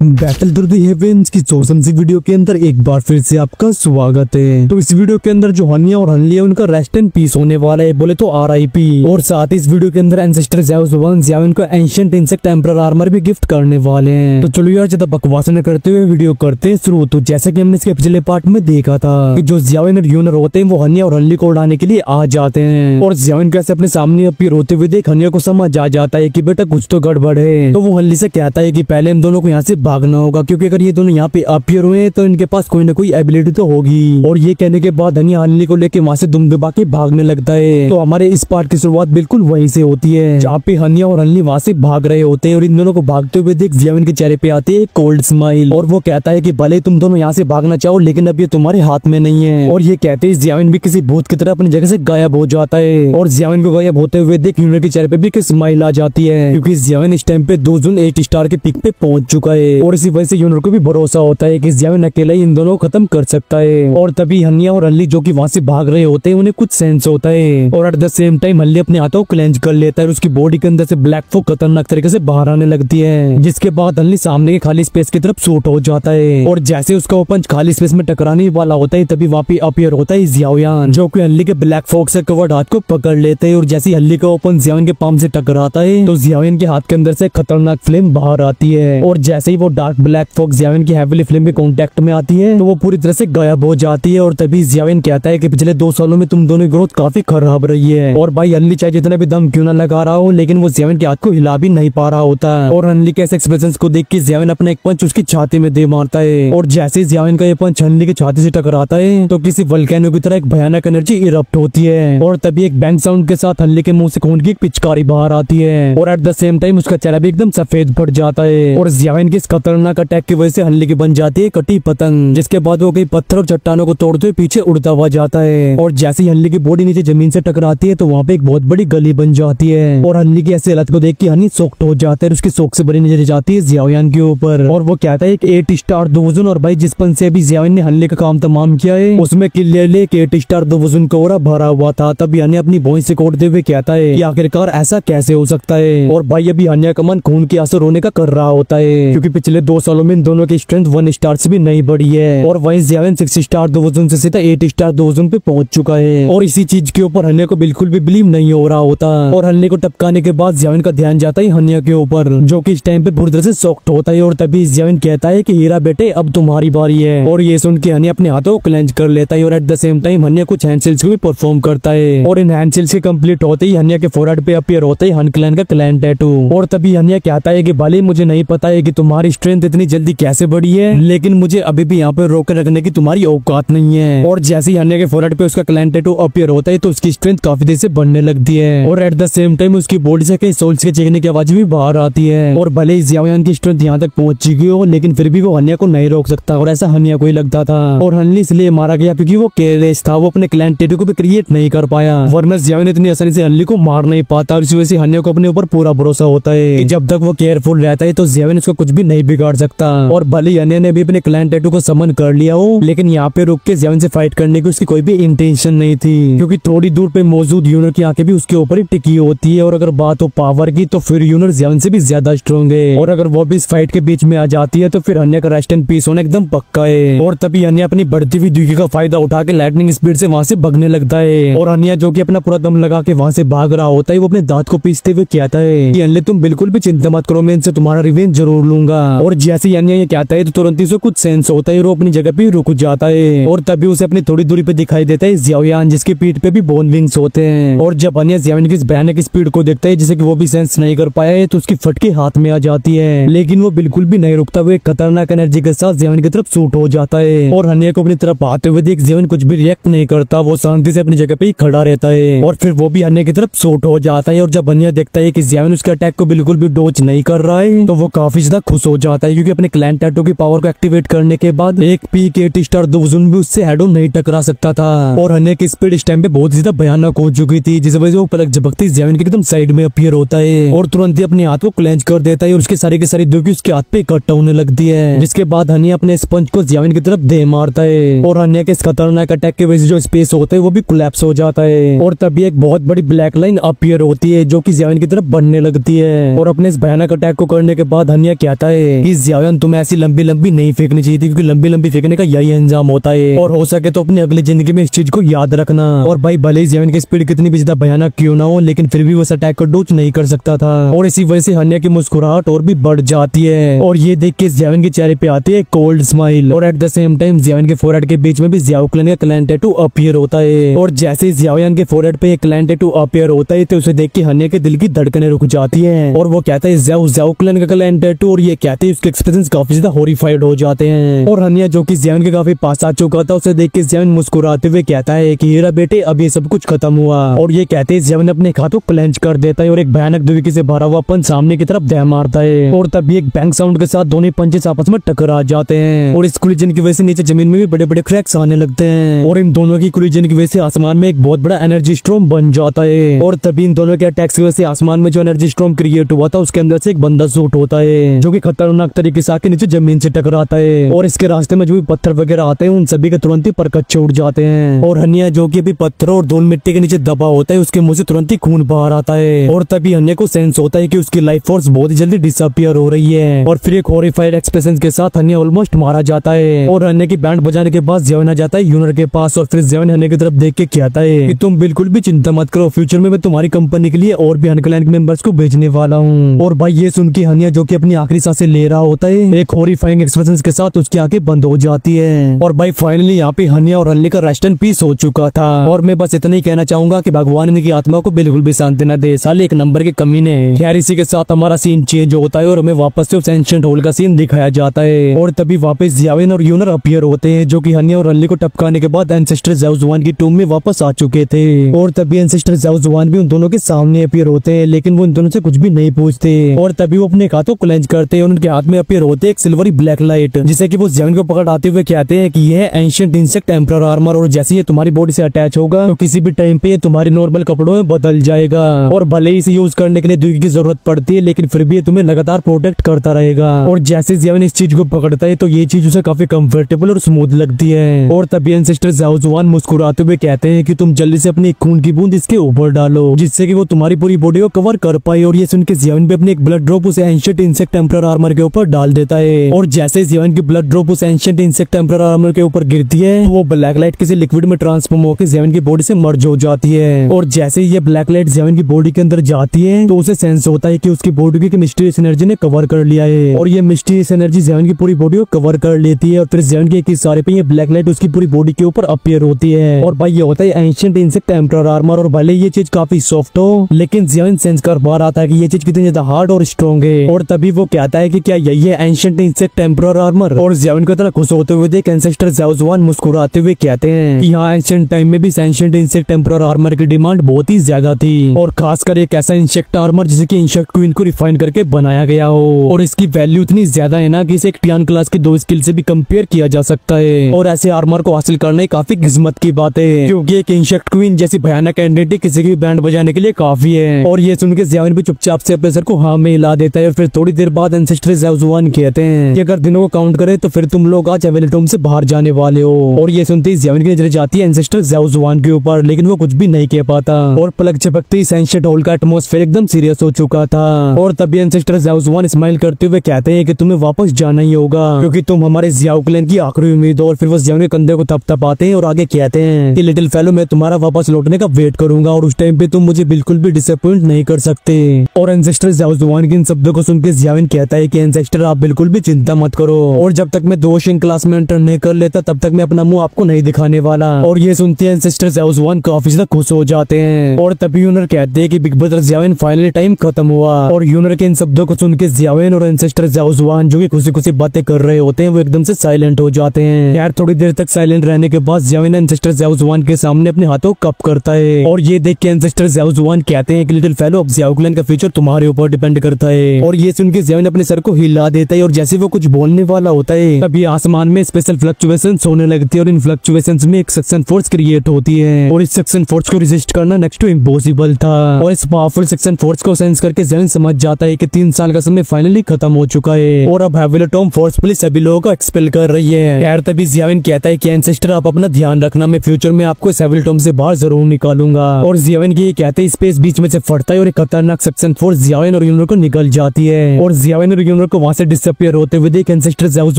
Battle through the heavens की चौसम सी video के अंदर एक बार फिर से आपका स्वागत है। तो इस वीडियो के अंदर जो हनिया और हनली है उनका रेस्ट एंड पीस होने वाला है, बोले तो RIP। और साथ ही इस वीडियो के अंदर एंसेस्टर ज़ेउस वंस या उनका एंशिएंट इंसेक्ट एम्परर आर्मर भी गिफ्ट करने वाले हैं। तो चलो यार ज्यादा बकवास न करते हुए वीडियो करते शुरू। तो जैसे कि हमने इसके पिछले पार्ट में देखा था कि जो ज़ियाविन और यूनर होते हैं वो हनिया और हनली को उड़ाने के लिए आ जाते हैं, और ज़ियाविन कैसे अपने सामने अपीयर होते हुए देख हनिया को समझ आ जाता है कि बेटा कुछ तो गड़बड़ है। तो वो हनली से कहता है कि पहले इन दोनों को यहाँ से भागना होगा, क्योंकि अगर ये दोनों यहाँ पे अपीयर हुए तो इनके पास कोई ना कोई एबिलिटी तो होगी। और ये कहने के बाद हनिया हनली को लेके वहाँ से दुम दबा के भागने लगता है। तो हमारे इस पार्ट की शुरुआत बिल्कुल वहीं से होती है जहाँ पे हनिया और हनली वहाँ से भाग रहे होते हैं, और इन दोनों को भागते हुए देख ज़ियाविन के चेहरे पे आती है कोल्ड स्माइल, और वो कहता है कि भले तुम दोनों यहाँ से भागना चाहो लेकिन अब ये तुम्हारे हाथ में नहीं है। और ये कहते ही ज़ियाविन भी किसी भूत की तरह अपनी जगह से गायब हो जाता है, और ज़ियाविन को गायब होते हुए देख यूनर के चेहरे पे भी एक स्माइल आ जाती है, क्योंकि ज़ियाविन इस टाइम पे 2 जून 8 स्टार के पिक पे पहुंच चुका है। और इसी वजह से यूनर को भी भरोसा होता है कि ज़ियाविन अकेला ही इन दोनों को खत्म कर सकता है। और तभी हनिया और हनली जो कि वहाँ से भाग रहे होते हैं उन्हें कुछ सेंस होता है, और at the same time Hunli अपने हाथों को क्लेंच कर लेता है और उसकी बॉडी के अंदर से ब्लैक फोक खतरनाक तरीके से बाहर आने लगती है, जिसके बाद हनली सामने के खाली स्पेस की तरफ शूट हो जाता है। और जैसे उसका वो पंच खाली स्पेस में टकराने वाला होता है तभी वहाँ पे अपीयर होता है ज़ियाओयान, जो कि हनली के ब्लैक फोक से कवर्ड हाथ को पकड़ लेते हैं। और जैसे हनली का ओपन ज़ियाओयान के पाम से टकराता है तो ज़ियाओयान के हाथ के अंदर से खतरनाक फ्लेम बाहर आती है, और जैसे ही वो डार्क ब्लैक फोक ज़ियाओयान की हैवीली फ्लेम के कांटेक्ट में आती है तो वो पूरी तरह से गायब हो जाती है। और तभी ज़ियाओयान कहता है कि पिछले 2 सालों में तुम दोनों की ग्रोथ काफी खराब रही है, और भाई हनली चाहे जितना भी दम क्यों ना लगा रहा हो लेकिन वो ज़ियाओयान के हाथ को हिला भी नहीं पा रहा होता। और हनली के ऐसे एक्सप्रेशंस को देख के ज़ियाओयान अपना एक पंच उसकी छाती में दे मारता है, और जैसे ज़ियाओयान का ये पंच हनली की छाती से टकराता है तो किसी वोल्केनो की तरह एक भयानक एनर्जी इरप्ट होती है, और तभी एक बैंग साउंड के साथ हनली के मुंह से खून की एक पिचकारी बाहर आती है, और एट द सेम टाइम उसका चेहरा भी एकदम सफेद पड़ जाता है। और ज़ियाओयान की इस खतरनाक अटैक की वजह से हनली की बन जाती है कटी पतंग, जिसके बाद वो कई पत्थर और चट्टानों को तोड़ते हुए पीछे उड़ता हुआ जाता है। और जैसे ही हनली की बॉडी नीचे जमीन से टकराती है तो वहाँ पे एक बहुत बड़ी गली बन जाती है, और हनली की ऐसी हालत को देख के हनी सोक्ट हो जाता है, उसकी सोक से बड़ी नजर जाती है ज़ियाओयान के ऊपर, और वो कहता है कि 8 स्टार डिवीजन। और भाई जिस पन से अभी ज़ियाओयान ने हनली का काम तमाम किया है उसमें क्लियरली एक 8 स्टार डिवीजन का ओरा भरा हुआ था। तभी हनी अपनी भौं से कोड़ते हुए कहता है कि आखिरकार ऐसा कैसे हो सकता है। और भाई अभी हनिया का मन खून की असर होने का कर रहा होता है, क्योंकि पिछले 2 सालों में इन दोनों की स्ट्रेंथ 1 स्टार से भी नहीं बढ़ी है, और वहीं ज़ियाओयान 6 स्टार डिवीजन से सीधा 8 स्टार डिवीजन पे पहुंच चुका है। और इसी चीज के ऊपर हनिया को बिल्कुल भी बिलीव नहीं हो रहा होता, और हनिया को टपकाने के बाद ज़ियाओयान का ध्यान जाता है हनिया के ऊपर, जो कि इस टाइम पे पूरी तरह से शॉक्ड होता है। और तभी ज़ियाओयान कहता है कि हीरा बेटे अब तुम्हारी बारी है, और ये सुन के हनिया अपने हाथों को क्लेंच कर लेता है, और at the same time Haniyeh कुछ हैंडसेल्स को भी परफॉर्म करता है, और इन हैंडसेल्स के कंप्लीट होते ही हनिया के फोरहेड पे अपीयर होता है हन क्लैन का क्लैन टैटू। और तभी हनिया कहता है कि भले मुझे नहीं पता है कि तुम्हारी स्ट्रेंथ इतनी जल्दी कैसे बढ़ी है, लेकिन मुझे अभी भी यहाँ पे रोके रखने की तुम्हारी औकात नहीं है। और जैसे ही हनिया के फोरहेड पे उसका क्लैन टैटू अपीयर होता है तो उसकी स्ट्रेंथ काफी देर से बढ़ने लगती है, और एट द सेम टाइम उसकी बॉडी से कई सोल्स के चीखने की आवाज भी बाहर आती है। और भले ही ज़ियाओयान की स्ट्रेंथ यहाँ तक पहुंच चुकी हो लेकिन फिर भी वो हनिया को नहीं रोक सकता, और ऐसा हनिया को ही लगता था। और हनली इसलिए मारा गया क्योंकि वो केयरलेस था, वो अपने क्लैन टैटू को भी क्रिएट नहीं कर पाया, वरना ज़ियाओयान इतनी आसानी से हनली को मार नहीं पाता। और इस वजह से हनिया को अपने ऊपर पूरा भरोसा होता है कि जब तक वो केयरफुल रहता है तो ज़ियाओयान उसको कुछ भी नहीं बिगाड़ सकता। और भले ही हनिया ने भी अपने क्लैन टैटू को समन कर लिया हो लेकिन यहाँ पे रुक के ज़ियाओयान से फाइट करने की उसकी कोई भी इंटेंशन नहीं थी, क्योंकि थोड़ी दूर पे मौजूद यूनर की आंखें भी उसके ऊपर ही टिकी होती है। और अगर बात हो पावर की तो फिर यूनर ज़ियाओयान से भी ज्यादा स्ट्रॉन्ग है, और अगर वो भी इस फाइट के बीच में आ जाती है तो फिर हनिया का रेस्ट एंड पीस होना एकदम पक्का है। और तभी हनिया अपनी बढ़ती हुई दूरी का फायदा उठा के लाइटनिंग स्पीड से वहाँ से भागने लगता है, और हनिया जो कि अपना पूरा दम लगा के वहाँ से भाग रहा होता है वो अपने दांत को पीसते हुए कहता है कि हनली तुम बिल्कुल भी चिंता मत करो, मैं इनसे तुम्हारा रिवेंज जरूर लूंगा। और जैसे ही हनिया ये कहता है तो तुरंत ही उसे कुछ सेंस होता है, वो अपनी जगह पे रुक जाता है, और तभी उसे अपनी थोड़ी दूरी पे दिखाई देता है ज़ियाओयान, जिसकी पीठ पे भी बोन विंग्स होते हैं। और जब हनिया ज़ियाओयान की इस भयानक स्पीड को देखता है जिसे कि वो भी सेंस नहीं कर पाया है तो उसकी फटके हाथ में आ जाती है, लेकिन वो बिल्कुल भी नहीं रुकता, वो एक खतरनाक एनर्जी के साथ ज़ियाओयान की तरफ शूट हो जाता है। और हनिया को अपनी तरफ आते हुए देख ज़ियाओयान कुछ भी रिएक्ट नहीं करता, वो शांति से अपनी जगह पे ही खड़ा रहता है, और फिर वो भी हनिया की तरफ शूट हो जाता है। और जब हनिया देखता है कि ज़ियाओयान उसके अटैक को बिल्कुल भी डॉज नहीं कर रहा है तो वो काफी ज्यादा खुश हो जाता है, क्योंकि अपने क्लैन टैटू की पावर को एक्टिवेट करने के बाद एक पीक 8 स्टार डिवीजन भी उससे हेड ऑन नहीं टकरा सकता था। और हनिया की स्पीड इस टाइम पे बहुत ज्यादा भयानक हो चुकी थी, जिस वजह से वो पलक झपकते ही ज़ियाओयान के एकदम साइड में अपीयर होता है, और तुरंत ही अपने हाथ को क्लेंच कर देता है, और उसके सारी की सारी दुखी उसके हाथ पे इकट्ठा होने लगती है, जिसके बाद हनिया अपने स्पंज को ज़ियाओयान की तरफ दे मारता है, और हनिया के इस खतरनाक अटैक की वजह से जो स्पेस होता है वो भी कोलैप्स हो जाता है। और तभी एक बहुत बड़ी ब्लैक लाइन अपीयर होती है जो कि ज़ियाओयान की तरफ बढ़ने लगती है, और अपने इस भयानक अटैक को करने के बाद हनिया कहता है कि जियान तुम्हें ऐसी लंबी लंबी नहीं फेंकनी चाहिए थी, क्योंकि लंबी लंबी फेंकने का यही अंजाम होता है। और हो सके तो अपनी अगली जिंदगी में इस चीज को याद रखना। और भाई भले ही जियान की स्पीड कितनी भी ज्यादा भयानक क्यों ना हो, लेकिन फिर भी वो अटैक को डोज नहीं कर सकता था, और इसी वजह से हन्या की मुस्कुराहट और भी बढ़ जाती है। और ये देख के जियान के चेहरे पे आती है कोल्ड स्माइल, और एट द सेम टाइम जियान के फोरहेड के बीच में भी जियाओ क्लैन का क्लैन टैटू अपीयर होता है। और जैसे ही जियान के फोरहेड पे एक क्लैन टैटू अपीयर होता है तो उसे देख के हन्या के दिल की धड़कनें रुक जाती है, और वो कहता है जियाओ क्लैन का क्लैन टैटू, और ये कहते हैं उसके एक्सप्रेशंस काफी ज्यादा हॉरिफाइड हो जाते हैं। और हन्या जो कि जियान के काफी पास आ चुका था, उसे देख के जियान मुस्कुराते हुए कहता है कि हीरा बेटे अब ये सब कुछ खत्म हुआ। और ये कहते हैं जियान अपने हाथों क्लेंच कर देता है और एक भयानक दुविकी से भरा हुआ पंच सामने की तरफ दे मारता है, और तभी एक बैंग साउंड के साथ दोनों पंचेस आपस में टकरा जाते हैं, और इस कोलिजन की वजह से नीचे जमीन में भी बड़े बड़े क्रैक्स आने लगते हैं, और इन दोनों की कोलिजन की वजह से आसमान में एक बहुत बड़ा एनर्जी स्टॉर्म बन जाता है। और तभी इन दोनों के अटैक्स की वजह से आसमान में जो एनर्जी स्टॉर्म क्रिएट हुआ था उसके अंदर से एक बंदा शूट होता है, जो कि खतरनाक तरीके से आके नीचे जमीन से टकराता है, और इसके रास्ते में जो भी पत्थर वगैरह आते हैं उन सभी के तुरंत ही परकच्चे उड़ जाते हैं। और हन्या जो कि अभी पत्थरों और धूल मिट्टी के नीचे दबा होता है, उसके मुंह से तुरंत ही खून बाहर आता है, और तभी हन्या को सेंस होता है कि उसकी लाइफ फोर्स बहुत ही जल्दी डिसअपियर हो रही है, और फिर एक हॉरिफाइड एक्सप्रेशन के साथ हन्या ऑलमोस्ट मारा जाता है। और हन्या की बैंड बजाने के बाद जियान आ जाता है यूनर के पास, और फिर जियान हन्या की तरफ देख के कहता है कि तुम बिल्कुल भी चिंता मत करो, फ्यूचर में मैं तुम्हारी कंपनी के लिए और भी अनक्लैन मेंबर्स को भेजने वाला हूँ। और भाई ये सुन के हन्या जो कि अपनी आखिरी सांसें ले रहा होता है, एक हॉरिफाइंग एक्सप्रेशन के साथ उसकी आंखें बंद हो जाती है। और भाई फाइनली यहाँ पे हन्या और हन्या का रेस्ट एंड पीस हो चुका था, और मैं बस इतना ही कहना चाहूंगा कि भगवान इनकी आत्मा को बिल्कुल भी शांति न दे, साले एक नंबर के कमीने। खैर इसी के साथ हमारा सीन चेंज होता है और हमें वापस से उस एंशिएंट होल का सीन दिखाया जाता है, और तभी वापस जियान और यूनर अपीयर होते हैं, जो कि हन्या और हन्या को टपकाने के बाद एंसेस्टर ज़ाओज़ुआन की टूम में वापस आ चुके थे। और तभी एंसेस्टर ज़ाओज़ुआन भी उन दोनों के सामने अपीयर होते हैं, लेकिन वो उन दोनों से कुछ भी नहीं पूछते, और तभी वो अपने हाथों क्लेंच करते हैं और उनके हाथ में अपीयर होते हैं एक सिल्वरी ब्लैक लाइट, जिसे कि वो जियान को पकड़ाते हुए कहते हैं कि यह एंशिएंट इंसेक्ट एम्परर आर्मर, और जैसे ये तुम्हारी बॉडी से अटैच होगा तो किसी भी टाइम पे ये तुम्हारी नॉर्मल कपड़ों में बदल जाएगा, और भले ही इसे यूज करने के लिए दुई की जरूरत पड़ती है, लेकिन फिर भी ये तुम्हें लगातार प्रोटेक्ट करता रहेगा। और जैसे जियान इस चीज को पकड़ता है तो ये चीज उसे काफी कंफर्टेबल और स्मूथ लगती है, और तभी एंसेस्टर ज़ाओज़ुआन मुस्कुराते हुए कहते हैं कि तुम जल्दी से अपनी खून की बूंद इसके ऊपर डालो, जिससे कि वो तुम्हारी पूरी बॉडी को कवर कर पाए। और ये सुन के जियान भी अपनी एक ब्लड ड्रॉप उस एंशिएंट इंसेक्ट एम्परर आर्मर के ऊपर डाल देता है, और जैसे जियान की ब्लड ड्रॉप उस एंशिएंट इंसेक्ट एम्परर आर्मर के ऊपर गिरती है वो ब्लैक लाइट किसी लिक्विड में ट्रांसफॉर्म होकर जियान की बॉडी से मर्ज हो जाती है, और जैसे ये ब्लैक लाइट जियान की बॉडी के अंदर जाती है तो उसे सेंस होता है कि उसकी बॉडी की मिस्टीरियस एनर्जी ने कवर कर लिया है, और ये मिस्टीरियस एनर्जी जियान की पूरी बॉडी को कवर कर लेती है, और फिर जियान के एक इशारे पे ये ब्लैक लाइट उसकी पूरी बॉडी के ऊपर अपीयर होती है। और भाई ये होता है एंशिएंट इंसेक्ट एम्परर आर्मर, और भले ये चीज काफी सॉफ्ट हो लेकिन जियान सेंस कर पा रहा था कि ये चीज कितनी ज्यादा हार्ड और स्ट्रॉन्ग है, और तभी वो कहता है कि क्या यही है एंशिएंट इंसेक्ट एम्परर आर्मर। और जियान को इतना खुश होते हुए देख एंसेस्टर ज़ाओज़ुआन मुस्कुराते हुए कहते हैं कि हाँ एंशिएंट टाइम में भी एंशिएंट इंसेक्ट एम्परर आर्मर की डिमांड बहुत ही ज्यादा थी, और खासकर एक ऐसा इंसेक्ट आर्मर जिसे कि इंसेक्ट क्वीन को रिफाइन करके बनाया गया हो, और इसकी वैल्यू इतनी ज्यादा है ना कि इसे एक टियान क्लास की 2 स्किल से भी कंपेयर किया जा सकता है, और ऐसे आर्मर को हासिल करना काफी किस्मत की बात है, क्योंकि एक इंसेक्ट क्वीन जैसी भयानक एंटिटी किसी की बैंड बजाने के लिए काफी है। और ये सुन के जियान भी चुपचाप से अपने सर को हाँ में हिला देता है, और फिर थोड़ी देर बाद एंसेस्टर ज़ाओज़ुआन कहते हैं कि अगर दिनों को काउंट करें तो फिर तुम लोग आज एवेलेटोम से बाहर जाने वाले हो। और ये सुनते ही जियान की नजर जाती है एंसेस्टर ज़ाओज़ुआन के ऊपर, लेकिन वो कुछ भी नहीं कह पाता, और पलक झपकते ही एंशिएंट होल का एटमॉस्फेयर एकदम सीरियस हो चुका था। और तभी एंसेस्टर ज़ाओज़ुआन स्माइल करते हुए कहते हैं कि तुम्हें वापस जाना ही होगा, क्योंकि तुम हमारे जियाओ क्लैन की आखिरी उम्मीद हो। और फिर वो जियान के कंधे को थपथपाते हैं और आगे कहते हैं कि लिटिल फेलो मैं तुम्हारा वापस लौटने का वेट करूंगा, और उस टाइम पे तुम मुझे बिल्कुल भी डिसअपॉइंट नहीं कर सकते। और एंसेस्टर ज़ाओज़ुआन के इन शब्दों को सुनकर जियान कहता है कि एंसेस्टर आप बिल्कुल भी चिंता मत करो, और जब तक मैं 2 क्लास में एंटर नहीं कर लेता तब तक मैं अपना मुंह आपको नहीं दिखाने वाला। और ये सुनते हैं एंसेस्टर ज़ाओज़ुआन काफी ज्यादा खुश हो जाते हैं, और तभी यूनर कहते हैं कि बिग ब्रदर जियान फाइनली टाइम खत्म हुआ। और यूनर के इन शब्दों को सुन के जियान और एंसेस्टर ज़ाओज़ुआन जो कि खुशी खुशी बातें कर रहे होते हैं वो एकदम से साइलेंट हो जाते हैं। यार थोड़ी देर तक साइलेंट रहने के बाद जियान एंसेस्टर ज़ाओज़ुआन के सामने अपने हाथों कप करता है, और ये देख के एंसेस्टर ज़ाओज़ुआन कहते हैं कि लिटिल फेलो अब जियाओ क्लैन का फ्यूचर तुम्हारे ऊपर डिपेंड करता है। और ये सुन के जियान अपने सर को हिला देता है, और जैसे वो कुछ बोलने वाला होता है तभी आसमान में स्पेशल फ्लक्चुएशंस होने लगती है, और इन फ्लक्चुएशंस में एक सक्शन फोर्स क्रिएट होती है, और इस सक्शन फोर्स को रेजिस्ट करना नेक्स्ट टू इम्पॉसिबल था। और इस पावरफुल सक्शन फोर्स को सेंस करके जियान समझ जाता है कि 3 साल का समय फाइनली खत्म हो चुका है, और अब हेविलेटोम फोर्सफुली सभी लोगों को एक्सपेल कर रही है। यार तभी जियान कहता है कि एंसेस्टर आप अपना ध्यान रखना, मैं फ्यूचर में आपको इस हेविलेटोम से बाहर जरूर निकालूंगा। और जियान की कहते हैं स्पेस बीच में से फटता है, और एक खतरनाक सक्शन फोर्स जियान और यूनर को निकल जाती है, और जियान और यूनर जानवर को वहाँ से डिसअपियर होते हुए देख एंसेस्टर ज़ेउस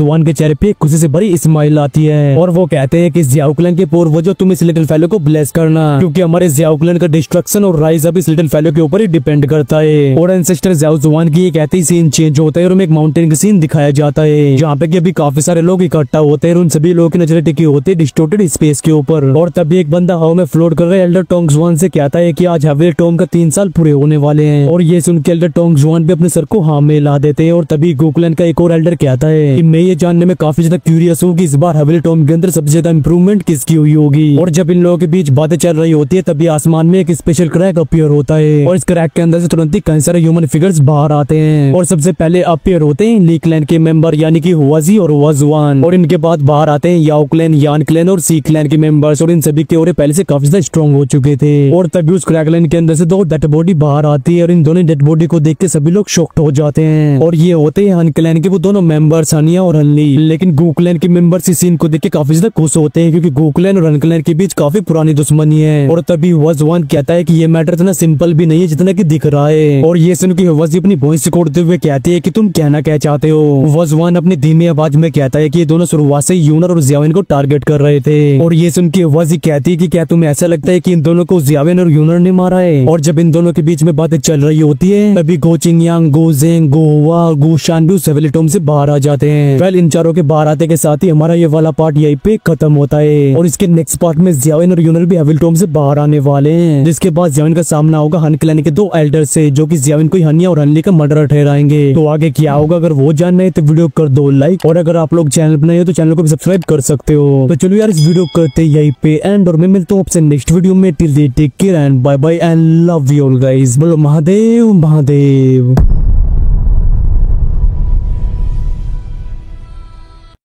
वन के चेहरे पे खुशी से भरी स्माइल आती है और वो कहते हैं कि ज़ियाओ क्लैन के पूर्वजों तुम इस लिटिल फेलो को ब्लेस करना, क्योंकि हमारे ज़ियाओ क्लैन का डिस्ट्रक्शन और राइज अब इस लिटिल फेलो के ऊपर ही डिपेंड करता है। और एंसेस्टर ज़ेउस वन की एक कहते ही सीन चेंज होता है और हमें एक माउंटेन का सीन दिखाया जाता है जहाँ पे कि अभी काफी सारे लोग इकट्ठा होते हैं और उन सभी लोगों की नजरें टिकी होती है डिस्टोर्टेड स्पेस के ऊपर। और तभी एक बंदा हवा में फ्लोट कर रहे एल्डर टोंग्सवान से कहता है कि आज हवेली टॉम का 3 साल पूरे होने वाले हैं। और ये सुन के एल्डर टोंग्सवान भी अपने सर को हाँ में ला देते हैं। और तभी गोकुलन का एक और एल्डर कहता है कि मैं ये जानने में काफी ज्यादा क्यूरियस हूँ कि इस बार हवेली टॉम के अंदर सबसे ज्यादा इंप्रूवमेंट किसकी हुई होगी। और जब इन लोगों के बीच बातें चल रही होती है तभी आसमान में एक स्पेशल क्रैक अपीयर होता है और इस क्रैक के अंदर से तुरंत ही कई सारे ह्यूमन फिगर्स बाहर आते हैं। और सबसे पहले अपीयर होते हैं ली क्लैन के मेंबर यानी कि हुआजी और हुआजुआन, और इनके बाद बाहर आते हैं याओ क्लैन, यान क्लैन और सी क्लैन के मेंबर्स। और इन सभी के ओरे पहले से काफी ज्यादा स्ट्रॉन्ग हो चुके थे। और तभी उस क्रैकलैन के अंदर से 2 डेड बॉडी बाहर आती है और इन दोनों डेड बॉडी को देख के सभी लोग शॉक्ड हो जाते हैं। और ये होते हैं हन क्लैन के वो दोनों मेंबर्स हनिया और हनली। लेकिन गो क्लैन के मेंबर्स इस सीन को देख के काफी ज्यादा खुश होते हैं क्योंकि गो क्लैन और हन क्लैन के बीच काफी पुरानी दुश्मनी है। और तभी हुआजुआन कहता है कि ये मैटर इतना सिंपल भी नहीं है जितना कि दिख रहा है। और ये सुन के हुआजी अपनी वॉइस रिकॉर्ड हुए कहती है कि तुम कहना क्या चाहते हो। हुआजुआन अपनी धीमी आवाज में कहता है कि ये दोनों शुरुआत से यूनर और जियाविन को टारगेट कर रहे थे। और ये सुन के हुआजी कहती है कि क्या तुम्हें ऐसा लगता है कि इन दोनों को जियाविन और यूनर ने मारा है। और जब इन दोनों के बीच में बातें चल रही होती है तभी गो चिंगयांग, गो जेंग, गो हुआ, गो शान भी उस हवेली टॉम से बाहर आ जाते हैं। वेल इन चारों के बाहर आते के साथ ही हमारा ये वाला पार्ट यहीं पे खत्म होता है। और इसके नेक्स्ट पार्ट में जियाविन और यूनर भी हवेली टॉम से बाहर आने वाले हैं, जिसके बाद जियाविन का सामना होगा हन क्लैन के 2 एल्डर से जो कि जियाविन को हनिया और हनली का मर्डर ठहराएंगे। तो आगे क्या होगा अगर वो जानना है तो वीडियो कर दो लाइक, और अगर आप लोग चैनल पर नए हो तो चैनल को भी सब्सक्राइब कर सकते हो। तो चलो यार इस वीडियो करते यहीं पे एंड, और मैं मिलता हूँ आपसे नेक्स्ट वीडियो में। Till then take care and bye bye and love you all guys. बोलो महादेव महादेव।